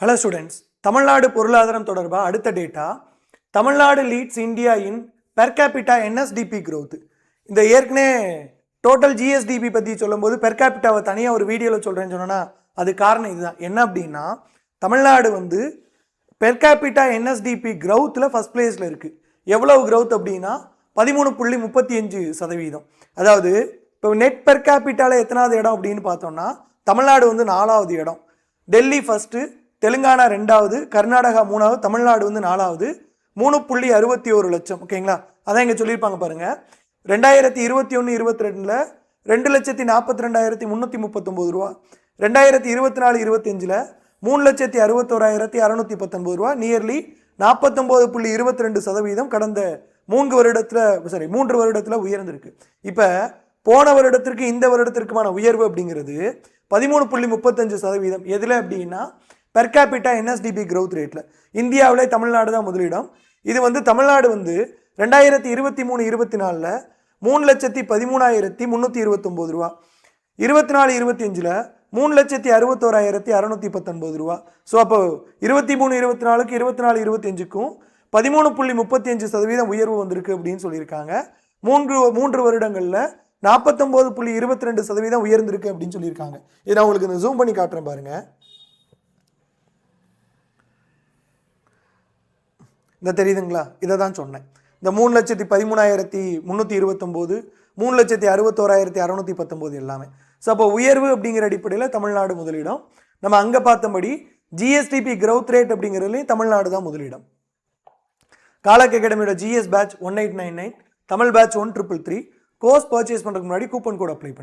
Hello students, Tamil Nadu பொருளாதாரம் தொடர்பாக அடுத்த data. Tamil Nadu leads India in per capita NSDP growth. இந்த ஏற்கனவே டோட்டல் ஜிஎஸ்டிபி பற்றி சொல்லும்போது பெர் கேபிட்டாவை தனியாக ஒரு வீடியோவில் சொல்கிறேன்னு சொன்னோன்னா அது காரணம் இதுதான். என்ன அப்படின்னா, தமிழ்நாடு வந்து பெர் கேபிட்டா என்எஸ்டிபி growthல ஃபர்ஸ்ட் பிளேஸில் இருக்குது. எவ்வளவு growth அப்படின்னா 13.35%. அதாவது இப்போ நெட் பெர் கேபிட்டாவில் எத்தனாவது இடம் அப்படின்னு பார்த்தோம்னா தமிழ்நாடு வந்து 4வது இடம், டெல்லி ஃபர்ஸ்ட்டு, தெலுங்கானா 2வது, கர்நாடகா 3வது, தமிழ்நாடு வந்து 4வது. 3.61 லட்சம். ஓகேங்களா, அதான் இங்கே சொல்லியிருப்பாங்க பாருங்கள். 2021-22 2,42,339 ரூபா, 2024-25 3,61,619 ரூபா, நியர்லி 49.22% கடந்த 3 வருடத்தில் உயர்ந்திருக்கு. இப்போ போன வருடத்திற்கு இந்த வருடத்திற்குமான உயர்வு அப்படிங்கிறது 13.35%. எதில் அப்படின்னா பெர் கேபிட்டா என்எஸ்டிபி growth ரேட்டில் இந்தியாவிலே தமிழ்நாடு தான் முதலிடம். இது வந்து தமிழ்நாடு வந்து 2023-24 3,13,329 ரூபா, 24-25 3,61,619 ரூபா. ஸோ அப்போ 23-24க்கு 24-25க்கும் 13.35% உயர்வு வந்திருக்கு அப்படின்னு சொல்லியிருக்காங்க. மூன்று வருடங்களில் 49.22% உயர்ந்திருக்கு அப்படின்னு சொல்லியிருக்காங்க. இதை நான் உங்களுக்கு இந்த ஜூம் பண்ணி காட்டுறேன் பாருங்க. இந்த தெரியுதுங்களா, இதை தான் சொன்னேன். இந்த 3,13,329, 3,61,619 எல்லாமே. ஸோ அப்போ உயர்வு அப்படிங்கிற அடிப்படையில் தமிழ்நாடு முதலிடம். நம்ம அங்கே பார்த்தபடி ஜிஎஸ்டிபி growth ரேட் அப்படிங்கிறதுலையும் தமிழ்நாடு தான் முதலிடம். காலக் அகாடமியோட GS batch 1899, Tamil batch 1333. Course purchase பண்ணுறதுக்கு முன்னாடி கூப்பன் கோட் அப்ளை பண்ணி